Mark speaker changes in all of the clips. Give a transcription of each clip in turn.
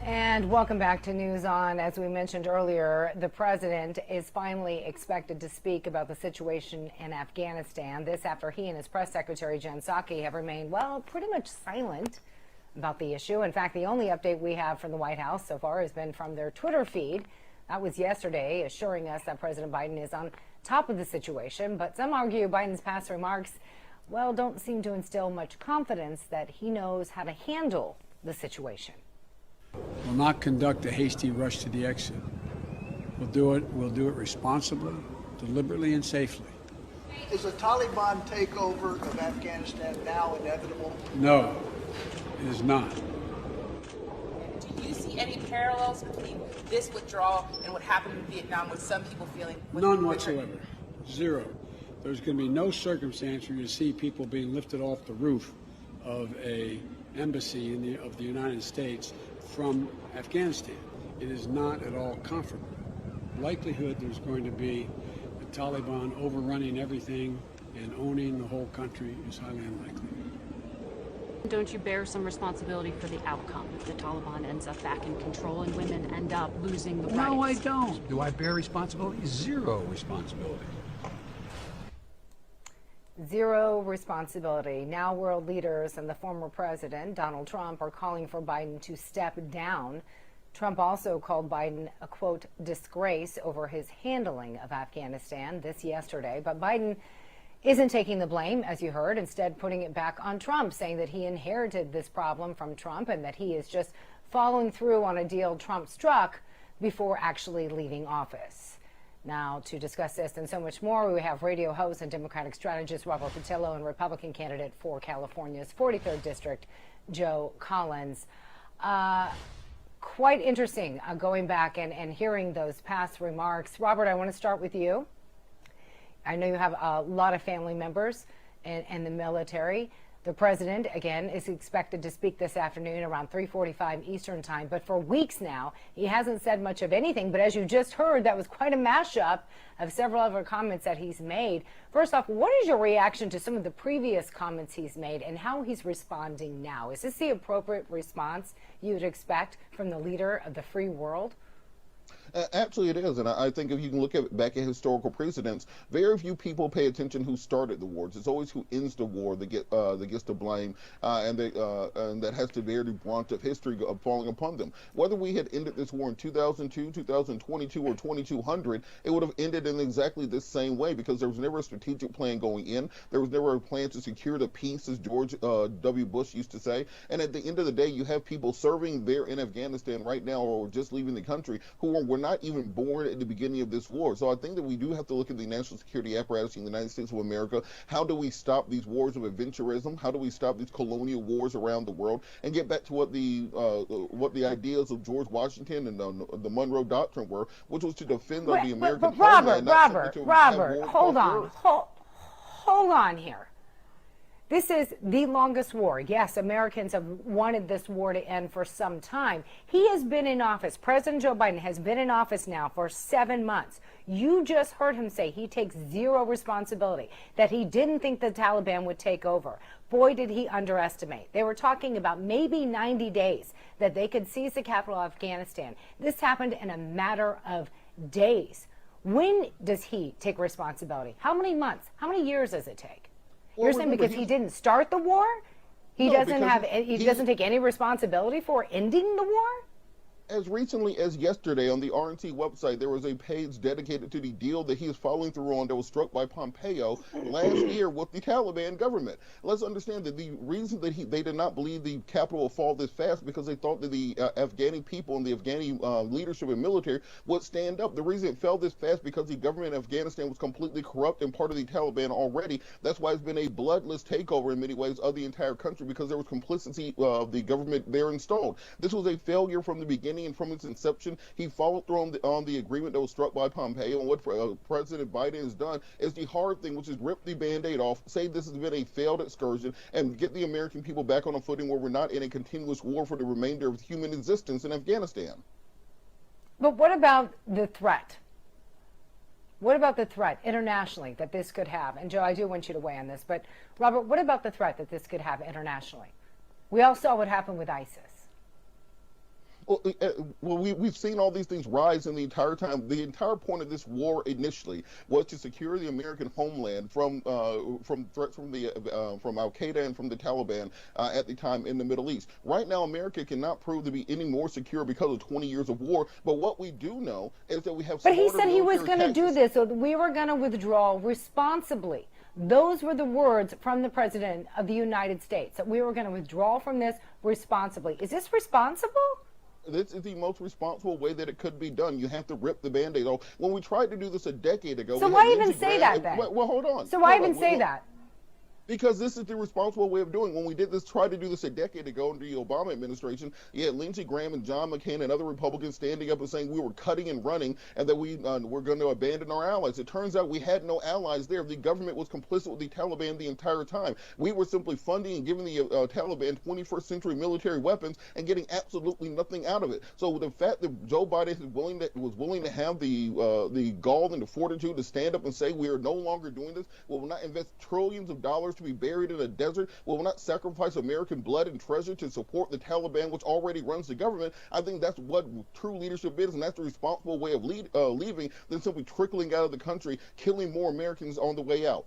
Speaker 1: And welcome back to News On. As we mentioned earlier, the president is finally expected to speak about the situation in Afghanistan. This after he and his press secretary, Jen Psaki, have remained, well, pretty much silent about the issue. In fact, the only update we have from the White House so far has been from their Twitter feed. That was yesterday, assuring us that President Biden is on top of the situation. But some argue Biden's past remarks, well, don't seem to instill much confidence that he knows how to handle the situation.
Speaker 2: Will not conduct a hasty rush to the exit. We'll do it responsibly, deliberately, and safely.
Speaker 3: Is a Taliban takeover of Afghanistan now inevitable?
Speaker 2: No, it is not.
Speaker 4: Do you see any parallels between this withdrawal and what happened in Vietnam, with some people feeling?
Speaker 2: None whatsoever. Zero. There's going to be no circumstance where you see people being lifted off the roof of a embassy of the United States from Afghanistan. It is not at all comfortable. Likelihood there's going to be the Taliban overrunning everything and owning the whole country is highly unlikely.
Speaker 5: Don't you bear some responsibility for the outcome if the Taliban ends up back in control and women end up losing the rights?
Speaker 2: No, I don't. Do I bear responsibility? Zero responsibility.
Speaker 1: Zero responsibility. Now world leaders and the former president, Donald Trump, are calling for Biden to step down. Trump also called Biden a, quote, disgrace over his handling of Afghanistan this yesterday. But Biden isn't taking the blame, as you heard, instead putting it back on Trump, saying that he inherited this problem from Trump and that he is just following through on a deal Trump struck before actually leaving office. Now, to discuss this and so much more, we have radio host and Democratic strategist Robert Patillo and Republican candidate for California's 43rd District, Joe Collins. Quite interesting going back and hearing those past remarks. Robert, I want to start with you. I know you have a lot of family members in the military. The president, again, is expected to speak this afternoon around 3:45 Eastern time. But for weeks now, he hasn't said much of anything. But as you just heard, that was quite a mashup of several other comments that he's made. First off, what is your reaction to some of the previous comments he's made and how he's responding now? Is this the appropriate response you would expect from the leader of the free world?
Speaker 6: Actually, it is, and I think if you can look back at historical precedents, very few people pay attention who started the wars. It's always who ends the war that gets to blame, and that has to bear the brunt of history falling upon them. Whether we had ended this war in 2002, 2022, or 2200, it would have ended in exactly the same way, because there was never a strategic plan going in. There was never a plan to secure the peace, as George W. Bush used to say. And at the end of the day, you have people serving there in Afghanistan right now, or just leaving the country, who were not even born at the beginning of this war. So I think that we do have to look at the national security apparatus in the United States of America. How do we stop these wars of adventurism? How do we stop these colonial wars around the world and get back to what the ideas of George Washington and the Monroe Doctrine were, which was to defend the American homeland.
Speaker 1: Robert, hold on here. This is the longest war. Yes, Americans have wanted this war to end for some time. He has been in office. President Joe Biden has been in office now for 7 months. You just heard him say he takes zero responsibility, that he didn't think the Taliban would take over. Boy, did he underestimate. They were talking about maybe 90 days that they could seize the capital of Afghanistan. This happened in a matter of days. When does he take responsibility? How many months? How many years does it take?
Speaker 6: Well,
Speaker 1: you're saying because he didn't start the war, he doesn't take any responsibility for ending the war?
Speaker 6: As recently as yesterday on the RNC website, there was a page dedicated to the deal that he is following through on that was struck by Pompeo last year with the Taliban government. Let's understand that the reason that they did not believe the capital would fall this fast because they thought that the Afghani people and the Afghani leadership and military would stand up. The reason it fell this fast because the government of Afghanistan was completely corrupt and part of the Taliban already. That's why it's been a bloodless takeover in many ways of the entire country, because there was complicity of the government there installed. This was a failure from the beginning and from its inception. He followed through on the agreement that was struck by Pompeo, and what President Biden has done is the hard thing, which is rip the Band-Aid off, say this has been a failed excursion, and get the American people back on a footing where we're not in a continuous war for the remainder of human existence in Afghanistan.
Speaker 1: But what about the threat? What about the threat internationally that this could have? And Joe, I do want you to weigh on this, but Robert, what about the threat that this could have internationally? We all saw what happened with ISIS.
Speaker 6: We've seen all these things rise in the entire time. The entire point of this war initially was to secure the American homeland from threats from Al Qaeda and from the Taliban at the time in the Middle East. Right now, America cannot prove to be any more secure because of 20 years of war. But what we do know is that we have.
Speaker 1: But he
Speaker 6: smarter
Speaker 1: said he was going to
Speaker 6: military
Speaker 1: do this, so we were going to withdraw responsibly. Those were the words from the President of the United States, that we were going to withdraw from this responsibly. Is this responsible?
Speaker 6: This is the most responsible way that it could be done. You have to rip the Band-Aid off. When we tried to do this a decade ago,
Speaker 1: So
Speaker 6: we
Speaker 1: why
Speaker 6: had
Speaker 1: even
Speaker 6: Lindsey
Speaker 1: say
Speaker 6: Graham.
Speaker 1: that then?
Speaker 6: Well, hold on.
Speaker 1: So why
Speaker 6: Hold
Speaker 1: even
Speaker 6: on.
Speaker 1: say that?
Speaker 6: Because this is the responsible way of doing. When we tried to do this a decade ago under the Obama administration, you had Lindsey Graham and John McCain and other Republicans standing up and saying we were cutting and running and that we were going to abandon our allies. It turns out we had no allies there. The government was complicit with the Taliban the entire time. We were simply funding and giving the Taliban 21st century military weapons and getting absolutely nothing out of it. So the fact that Joe Biden was willing to have the gall and the fortitude to stand up and say we are no longer doing this, we will not invest trillions of dollars to be buried in a desert, we will not sacrifice American blood and treasure to support the Taliban, which already runs the government. I think that's what true leadership is, and that's the responsible way of leaving than simply trickling out of the country, killing more Americans on the way out.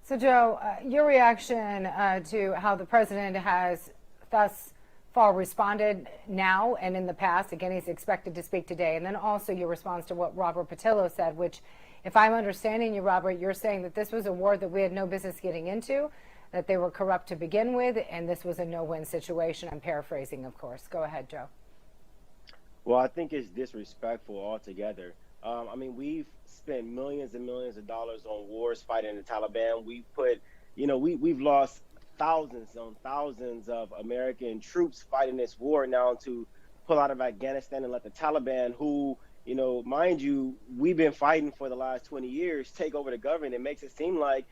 Speaker 1: So, Joe, your reaction to how the president has thus far responded now and in the past. Again, he's expected to speak today. And then also your response to what Robert Patillo said, which, if I'm understanding you, Robert, you're saying that this was a war that we had no business getting into, that they were corrupt to begin with, and this was a no-win situation. I'm paraphrasing, of course. Go ahead, Joe.
Speaker 7: Well, I think it's disrespectful altogether. I mean, we've spent millions and millions of dollars on wars fighting the Taliban. We've lost thousands on thousands of American troops fighting this war now to pull out of Afghanistan and let the Taliban, who, mind you, we've been fighting for the last 20 years, take over the government. It makes it seem like,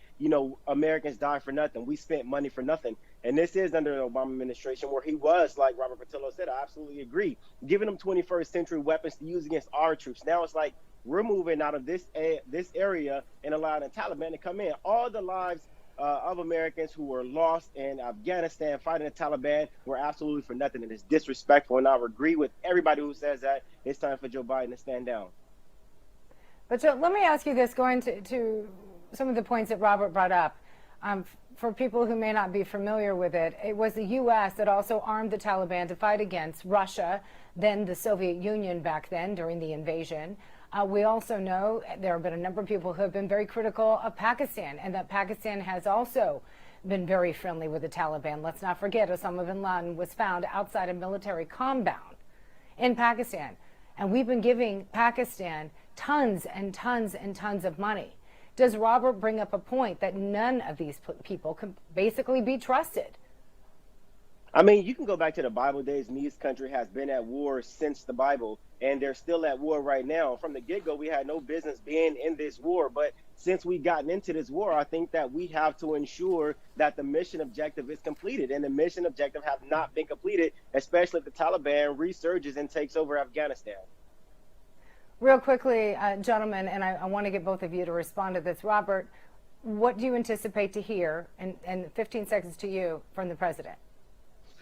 Speaker 7: Americans die for nothing. We spent money for nothing. And this is under the Obama administration where he was, like Robert Patillo said, I absolutely agree, giving them 21st century weapons to use against our troops. Now it's like we're moving out of this area and allowing the Taliban to come in. All the lives of Americans who were lost in Afghanistan fighting the Taliban were absolutely for nothing. And it's disrespectful. And I agree with everybody who says that it's time for Joe Biden to stand down.
Speaker 1: But Joe, let me ask you this, going to some of the points that Robert brought up. For people who may not be familiar with it, it was the U.S. that also armed the Taliban to fight against Russia, then the Soviet Union back then during the invasion. We also know there have been a number of people who have been very critical of Pakistan, and that Pakistan has also been very friendly with the Taliban. Let's not forget Osama bin Laden was found outside a military compound in Pakistan. And we've been giving Pakistan tons and tons and tons of money. Does Robert bring up a point that none of these people can basically be trusted?
Speaker 7: I mean, you can go back to the Bible days, and this country has been at war since the Bible, and they're still at war right now. From the get-go, we had no business being in this war, but since we've gotten into this war, I think that we have to ensure that the mission objective is completed, and the mission objective have not been completed, especially if the Taliban resurges and takes over Afghanistan.
Speaker 1: Real quickly, gentlemen, and I want to get both of you to respond to this. Robert, what do you anticipate to hear, and 15 seconds to you, from the president?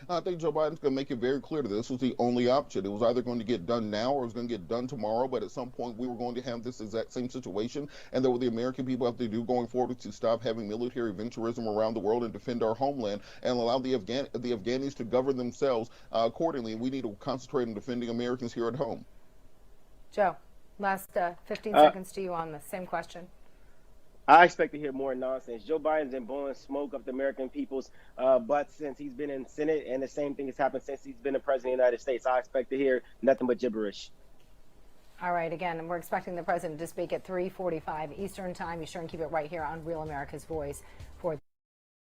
Speaker 6: I think Joe Biden's going to make it very clear that this was the only option. It was either going to get done now or it was going to get done tomorrow, but at some point we were going to have this exact same situation, and that what the American people have to do going forward is to stop having military venturism around the world and defend our homeland and allow the Afghanis to govern themselves accordingly. We need to concentrate on defending Americans here at home.
Speaker 1: Joe, last 15 seconds to you on the same question.
Speaker 7: I expect to hear more nonsense. Joe Biden's been blowing smoke up the American people's butts since he's been in Senate, and the same thing has happened since he's been the president of the United States. I expect to hear nothing but gibberish.
Speaker 1: All right, again, we're expecting the president to speak at 3:45 Eastern Time. Be sure and keep it right here on Real America's Voice for